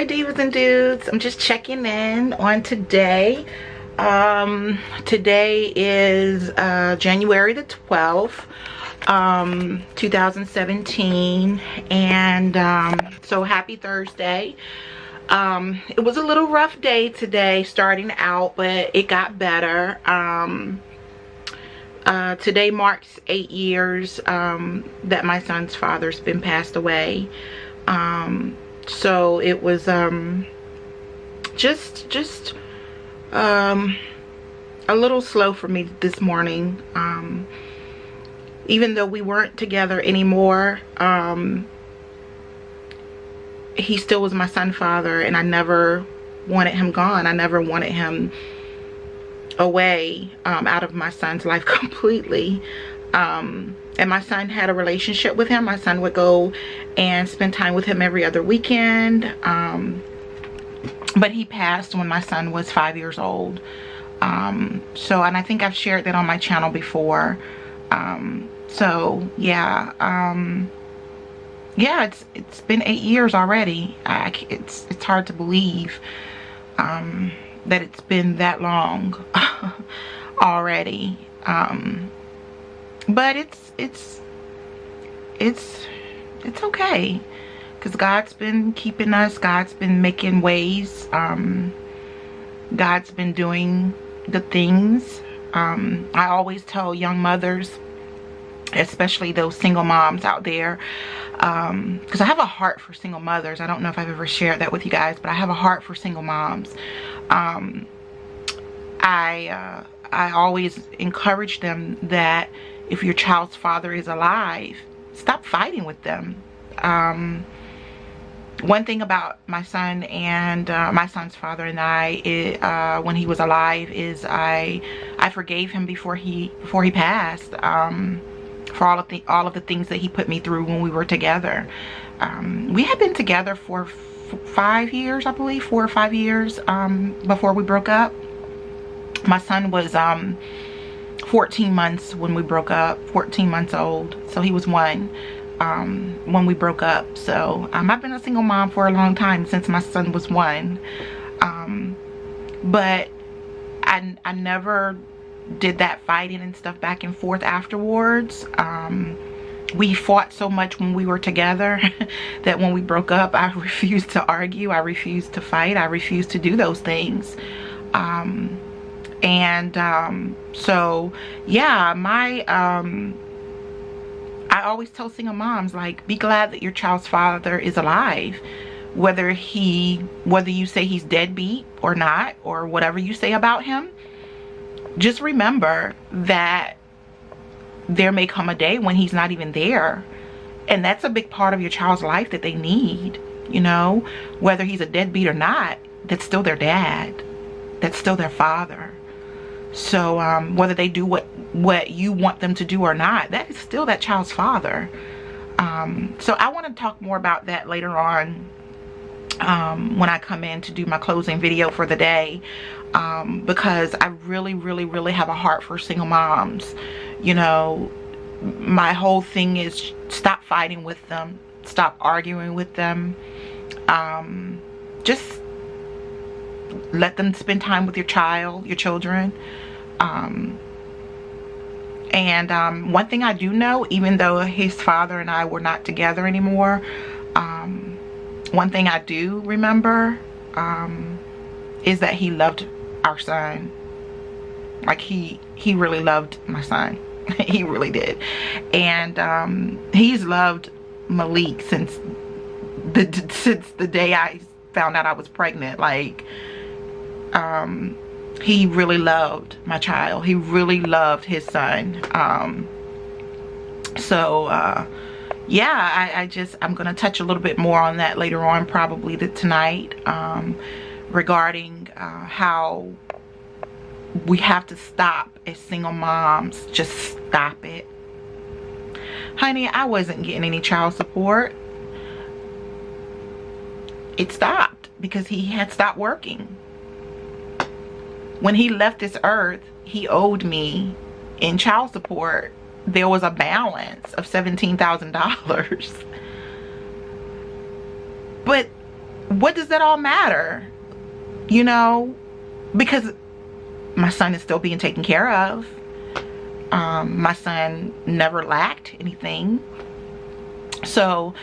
Hi divas and dudes, I'm just checking in on today. Today is January the 12th, 2017, and so happy Thursday. It was a little rough day today starting out, but it got better. Today marks 8 years that my son's father's been passed away. So it was just a little slow for me this morning. Even though we weren't together anymore, he still was my son father, and I never wanted him gone. I never wanted him away out of my son's life completely. And my son had a relationship with him. My son would go and spend time with him every other weekend. But he passed when my son was 5 years old. And I think I've shared that on my channel before. Yeah, it's been 8 years already. It's hard to believe that it's been that long already. But it's okay, because God's been keeping us. God's been making ways. God's been doing good things. I always tell young mothers, especially those single moms out there, because I have a heart for single mothers. I don't know if I've ever shared that with you guys, but I have a heart for single moms. I always encourage them that if your child's father is alive, stop fighting with them. One thing about my son and my son's father and I, when he was alive, is I forgave him before he passed, for all of the things that he put me through when we were together. We had been together for 5 years, I believe, 4 or 5 years before we broke up. My son was 14 months when we broke up, 14 months old, so he was 1 when we broke up. So I've been a single mom for a long time, since my son was 1. But I never did that fighting and stuff back and forth afterwards. We fought so much when we were together that when we broke up, I refused to argue, I refused to fight, I refused to do those things. So yeah, I always tell single moms, like, be glad that your child's father is alive, whether you say he's deadbeat or not, or whatever you say about him. Just remember that there may come a day when he's not even there, and that's a big part of your child's life that they need. You know, whether he's a deadbeat or not, that's still their dad, that's still their father. So whether they do what you want them to do or not, that is still that child's father. So I want to talk more about that later on, when I come in to do my closing video for the day, because I really have a heart for single moms. You know, my whole thing is stop fighting with them, stop arguing with them. Just let them spend time with your children. One thing I do know, even though his father and I were not together anymore, one thing I do remember is that he loved our son. Like, he really loved my son. He really did. And he's loved Malik since the day I found out I was pregnant. Like, he really loved my child. He really loved his son. Yeah, I'm gonna touch a little bit more on that later on, probably tonight, regarding how we have to stop as single moms. Just stop it. Honey, I wasn't getting any child support. It stopped because he had stopped working. When he left this earth, he owed me in child support. There was a balance of $17,000. But what does that all matter? You know, because my son is still being taken care of. My son never lacked anything. So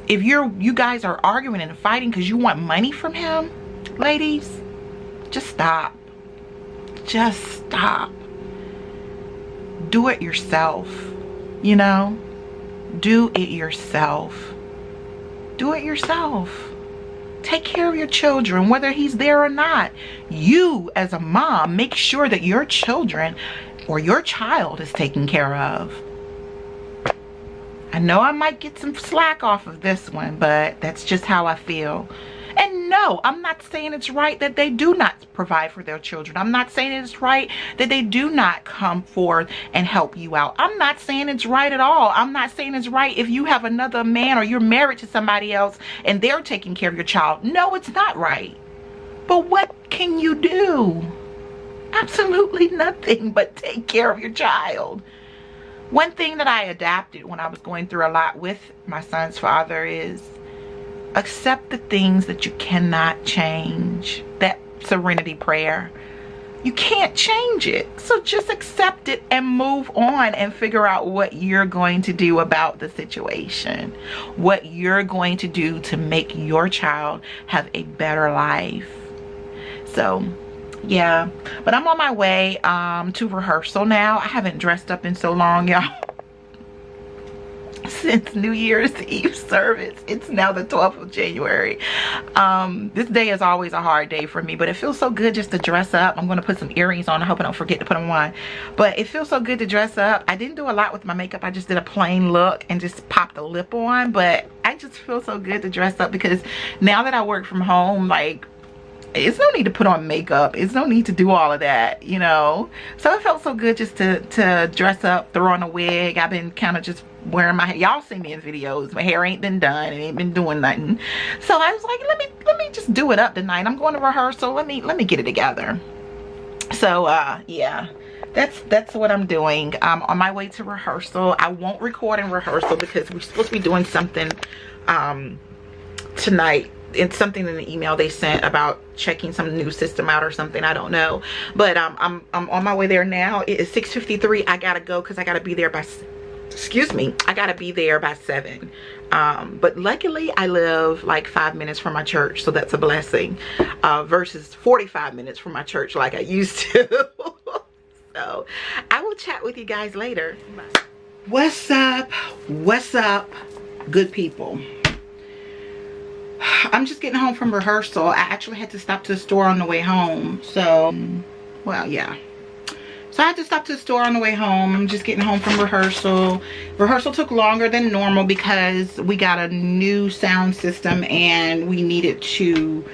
if you guys are arguing and fighting because you want money from him, ladies, just stop. Just stop. Do it yourself. You know, do it yourself. Do it yourself. Take care of your children, whether he's there or not. You, as a mom, make sure that your children or your child is taken care of. I know I might get some slack off of this one, but that's just how I feel. And no, I'm not saying it's right that they do not provide for their children. I'm not saying it's right that they do not come forth and help you out. I'm not saying it's right at all. I'm not saying it's right if you have another man or you're married to somebody else and they're taking care of your child. No, it's not right. But what can you do? Absolutely nothing but take care of your child. One thing that I adapted when I was going through a lot with my son's father is accept the things that you cannot change. That serenity prayer. You can't change it. So just accept it and move on and figure out what you're going to do about the situation. What you're going to do to make your child have a better life. So yeah, but I'm on my way to rehearsal now. I haven't dressed up in so long, y'all. Since New Year's Eve service. It's now the 12th of January. This day is always a hard day for me, but it feels so good just to dress up. I'm going to put some earrings on. I hope I don't forget to put them on. But it feels so good to dress up. I didn't do a lot with my makeup. I just did a plain look and just popped a lip on. But I just feel so good to dress up because now that I work from home, like, it's no need to put on makeup. It's no need to do all of that, you know. So it felt so good just to dress up, throw on a wig. I've been kind of just wearing my hair. Y'all see me in videos. My hair ain't been done and ain't been doing nothing. So I was like, let me just do it up tonight. I'm going to rehearsal. Let me get it together. So yeah, that's what I'm doing. On my way to rehearsal. I won't record in rehearsal because we're supposed to be doing something tonight. It's something in the email they sent about checking some new system out or something. I don't know, but I'm on my way there now. It is 6:53. I gotta go because I gotta be there by, excuse me, I gotta be there by 7. But luckily I live like 5 minutes from my church, so that's a blessing, versus 45 minutes from my church like I used to. So I will chat with you guys later. Bye. What's up good people? I'm just getting home from rehearsal. I actually had to stop to the store on the way home. So, well, yeah. So I had to stop to the store on the way home. I'm just getting home from rehearsal. Rehearsal took longer than normal because we got a new sound system and we needed to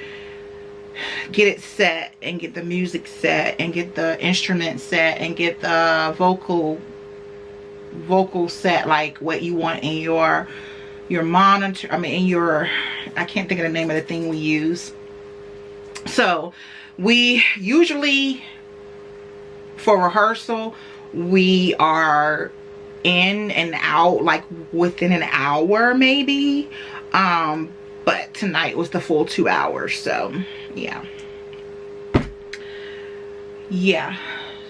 get it set and get the music set and get the instruments set and get the vocal set, like what you want in your monitor, I mean in your, I can't think of the name of the thing we use. So we usually, for rehearsal, we are in and out like within an hour maybe, but tonight was the full 2 hours. So yeah,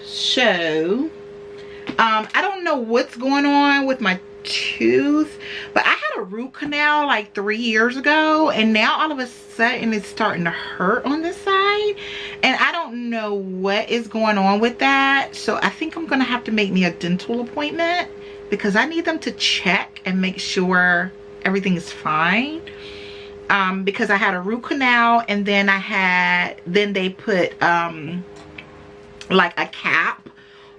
so I don't know what's going on with my tooth, but I had a root canal like 3 years ago, and now all of a sudden it's starting to hurt on this side, and I don't know what is going on with that. So I think I'm gonna have to make me a dental appointment because I need them to check and make sure everything is fine, because I had a root canal, and then then they put like a cap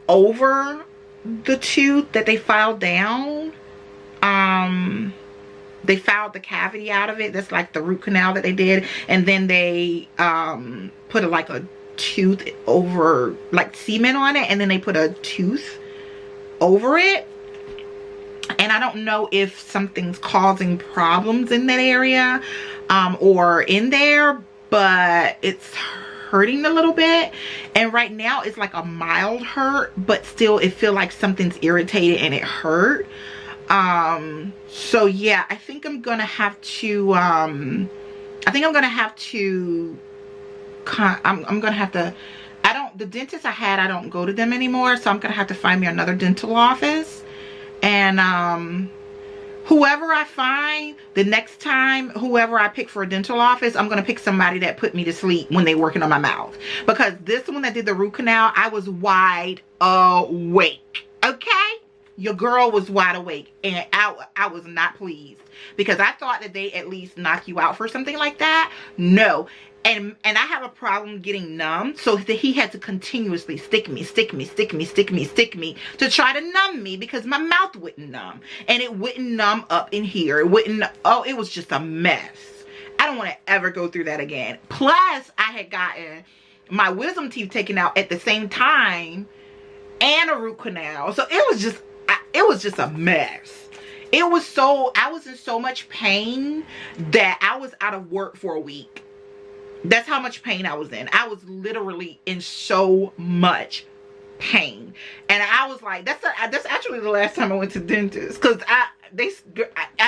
over the tooth that they filed down. They filed the cavity out of it. That's like the root canal that they did, and then they put like a tooth over, like cement on it, and then they put a tooth over it. And I don't know if something's causing problems in that area or in there, but it's hurting a little bit. And right now it's like a mild hurt, but still it feels like something's irritated and it hurt. So yeah, I think I'm gonna have to I'm gonna have to I don't, the dentist I had, I don't go to them anymore, so I'm gonna have to find me another dental office. And whoever I find, the next time, whoever I pick for a dental office, I'm gonna pick somebody that put me to sleep when they working on my mouth. Because this one that did the root canal, I was wide awake. Okay? Your girl was wide awake, and I was not pleased, because I thought that they at least knock you out for something like that. No. And I have a problem getting numb, so that he had to continuously stick me to try to numb me, because my mouth wouldn't numb, and it wouldn't numb up in here. It wouldn't. Oh, it was just a mess. I don't want to ever go through that again. Plus, I had gotten my wisdom teeth taken out at the same time, and a root canal, so it was just a mess. I was in so much pain that I was out of work for a week. That's how much pain I was in. I was literally in so much pain. And I was like, that's actually the last time I went to the dentist. Because I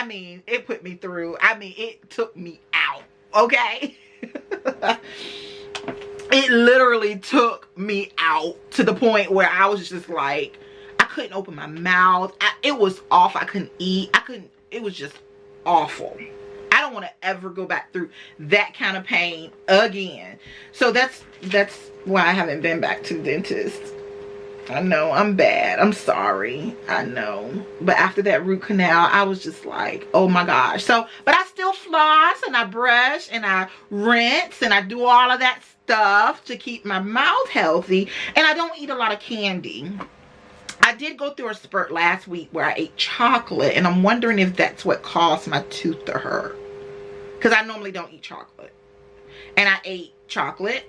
mean, it put me through. I mean, it took me out. Okay? It literally took me out to the point where I was just like, I couldn't open my mouth. It was awful. I couldn't eat. It was just awful. I don't want to ever go back through that kind of pain again. So that's why I haven't been back to the dentist. I know, I'm bad. I'm sorry. I know. But after that root canal, I was just like, oh my gosh. So, but I still floss, and I brush, and I rinse, and I do all of that stuff to keep my mouth healthy. And I don't eat a lot of candy. I did go through a spurt last week where I ate chocolate, and I'm wondering if that's what caused my tooth to hurt. Because I normally don't eat chocolate. And I ate chocolate,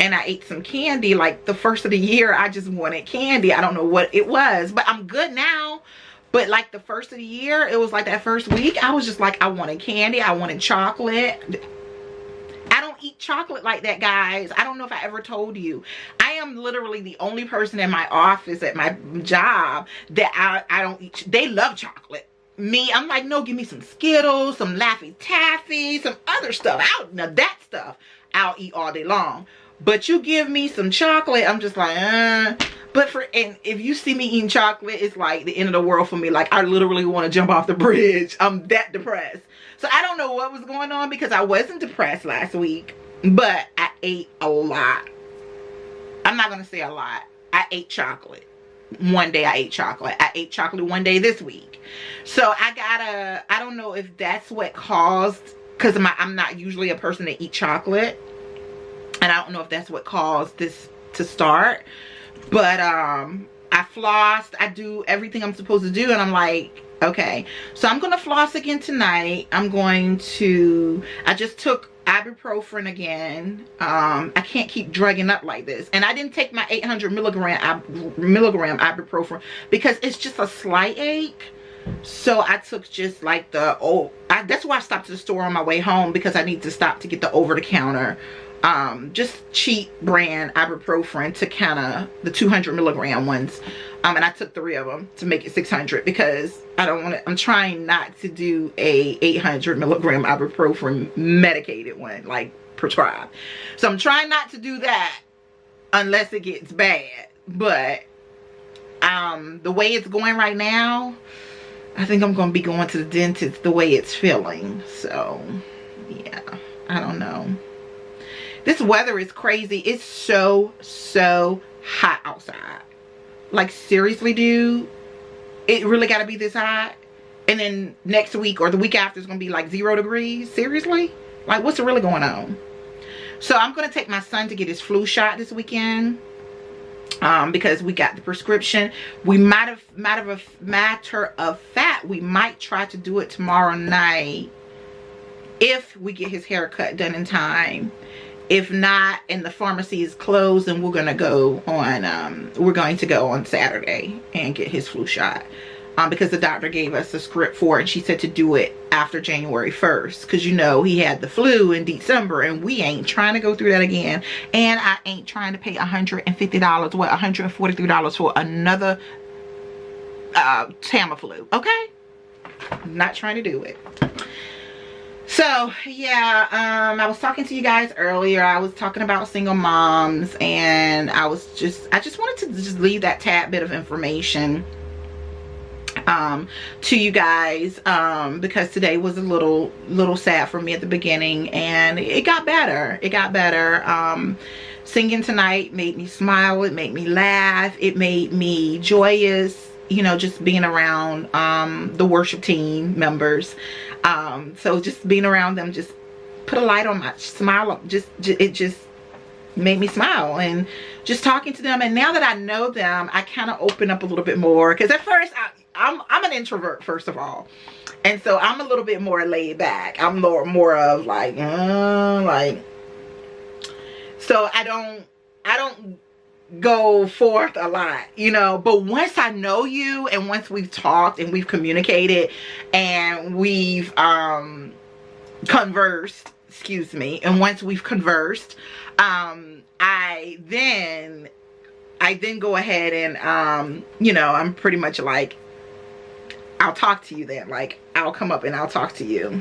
and I ate some candy. Like the first of the year, I just wanted candy. I don't know what it was, but I'm good now. But like the first of the year, it was like that first week, I was just like, I wanted candy. I wanted chocolate. I don't eat chocolate like that, guys. I don't know if I ever told you. I am literally the only person in my office at my job that I don't eat. They love chocolate. Me, I'm like, no, give me some Skittles, some Laffy Taffy, some other stuff. Now that stuff I'll eat all day long. But you give me some chocolate, I'm just like, and if you see me eating chocolate, it's like the end of the world for me. Like, I literally want to jump off the bridge. I'm that depressed. So I don't know what was going on, because I wasn't depressed last week, but I ate a lot. I'm not going to say a lot. I ate chocolate. One day I ate chocolate. I ate chocolate one day this week. So I don't know if that's what caused, because I'm not usually a person that eat chocolate. And I don't know if that's what caused this to start. But I flossed. I do everything I'm supposed to do. And I'm like, okay. So I'm going to floss again tonight. I just took ibuprofen again. I can't keep drugging up like this. And I didn't take my 800 milligram ibuprofen because it's just a slight ache. So I took just like that's why I stopped at the store on my way home, because I need to stop to get the over-the-counter just cheap brand ibuprofen to kind of the 200 milligram ones. And I took 3 of them to make it 600, because I'm trying not to do a 800 milligram ibuprofen medicated one, like prescribed. So I'm trying not to do that unless it gets bad. But the way it's going right now, I think I'm going to be going to the dentist the way it's feeling. So yeah, I don't know. This weather is crazy. It's so hot outside. Like, seriously, dude, it really got to be this hot? And then next week or the week after, it's going to be like 0 degrees? Seriously? Like, what's really going on? So I'm going to take my son to get his flu shot this weekend. Because we got the prescription. We matter of fact, we might try to do it tomorrow night if we get his haircut done in time. If not, and the pharmacy is closed, and we're going to go on Saturday and get his flu shot. Because the doctor gave us a script for it, and she said to do it after January 1st. Because, you know, he had the flu in December, and we ain't trying to go through that again. And I ain't trying to pay $150, $143 for another Tamiflu, okay? Not trying to do it. So yeah, I was talking to you guys earlier. I was talking about single moms, and I just wanted to just leave that tad bit of information to you guys, because today was a little sad for me at the beginning, and it got better. It got better. Singing tonight made me smile. It made me laugh. It made me joyous, you know, just being around the worship team members. So just being around them just put a light on my smile. It just made me smile, and just talking to them. And now that I know them, I kind of open up a little bit more, because at first I'm an introvert, first of all, and so I'm a little bit more laid back. I'm more of like so I don't go forth a lot, you know. But once I know you, and once we've talked and we've communicated and we've conversed, excuse me, and once we've conversed, I then go ahead and you know, I'm pretty much like, I'll talk to you then. Like, I'll come up and I'll talk to you.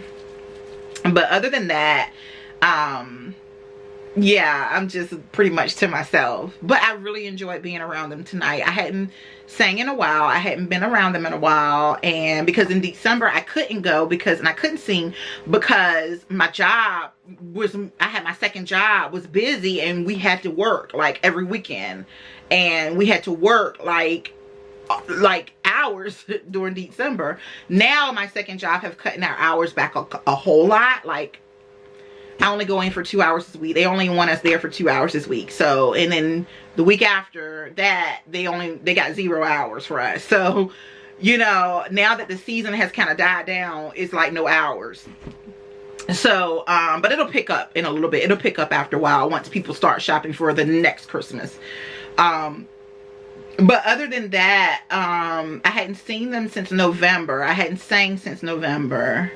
But other than that, yeah, I'm just pretty much to myself. But I really enjoyed being around them tonight. I hadn't sang in a while. I hadn't been around them in a while. And because in December I couldn't go and I couldn't sing because my job was, I had my second job, was busy, and we had to work like every weekend. And we had to work like hours during December. Now my second job have cut our hours back a whole lot. Like, I only go in for 2 hours this week. They only want us there for 2 hours this week. So, and then the week after that, they got 0 hours for us. So, you know, now that the season has kind of died down, it's like no hours. So, but it'll pick up in a little bit. It'll pick up after a while once people start shopping for the next Christmas. But other than that, I hadn't seen them since November. I hadn't sang since November.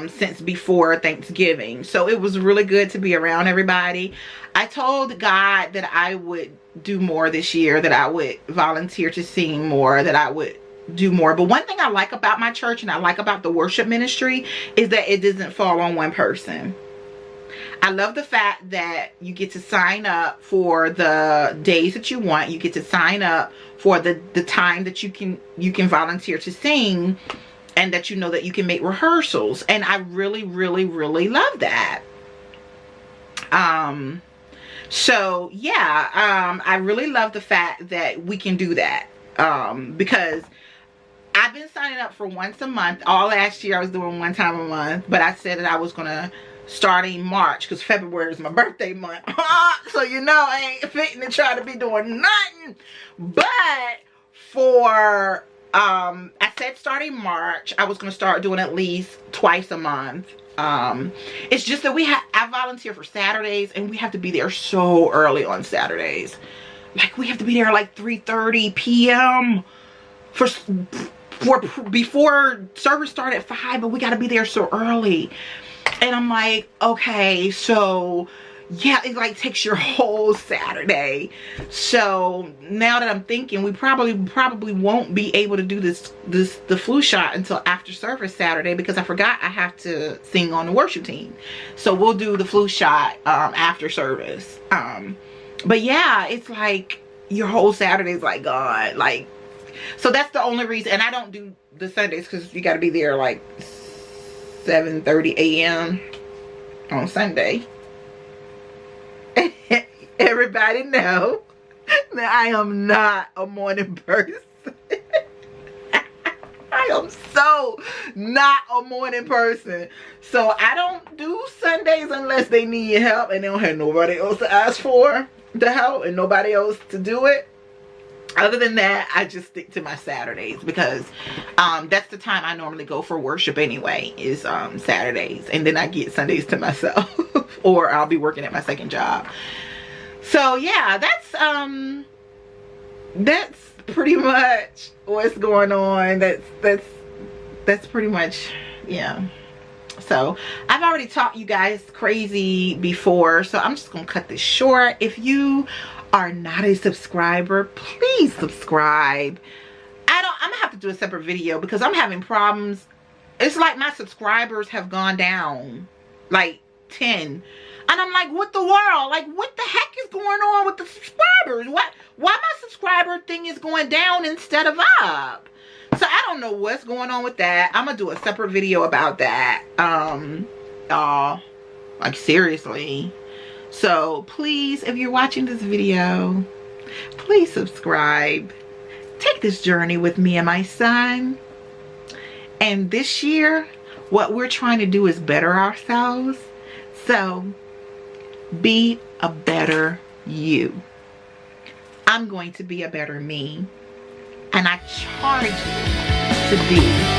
Since before Thanksgiving. So it was really good to be around everybody. I told God that I would do more this year, that I would volunteer to sing more, that I would do more. But one thing I like about my church, and I like about the worship ministry, is that it doesn't fall on one person. I love the fact that you get to sign up for the days that you want. You get to sign up for the time that you can volunteer to sing, and that you know that you can make rehearsals. And I really, really, really love that. So yeah, I really love the fact that we can do that. Because I've been signing up for once a month. All last year I was doing one time a month, but I said that I was gonna start in March, because February is my birthday month. So you know, I ain't fitting to try to be doing nothing. But for I said starting March, I was going to start doing at least twice a month. It's just that I volunteer for Saturdays, and we have to be there so early on Saturdays. Like, we have to be there like 3:30 p.m. for before service start at 5, but we got to be there so early. And I'm like, okay, so yeah, it like takes your whole Saturday. So now that I'm thinking, we probably won't be able to do the flu shot until after service Saturday, because I forgot I have to sing on the worship team. So we'll do the flu shot after service. But yeah, it's like your whole Saturday's like gone. Like, so that's the only reason. And I don't do the Sundays, because you got to be there like 7:30 a.m. on Sunday. Everybody know that I am not a morning person. I am so not a morning person. So I don't do Sundays unless they need help and they don't have nobody else to ask for the help and nobody else to do it. Other than that, I just stick to my Saturdays, because that's the time I normally go for worship anyway, is Saturdays. And then I get Sundays to myself or I'll be working at my second job. So yeah, that's pretty much what's going on. That's pretty much, yeah. So I've already taught you guys crazy before, so I'm just gonna cut this short. If you are not a subscriber, please subscribe. I'm to do a separate video because I'm having problems. It's like my subscribers have gone down like 10. And I'm like, what the world? Like, what the heck is going on with the subscribers? Why my subscriber thing is going down instead of up? So I don't know what's going on with that. I'm gonna do a separate video about that. Like, seriously. So please, if you're watching this video, please subscribe. Take this journey with me and my son. And this year, what we're trying to do is better ourselves. So be a better you. I'm going to be a better me. And I charge you to be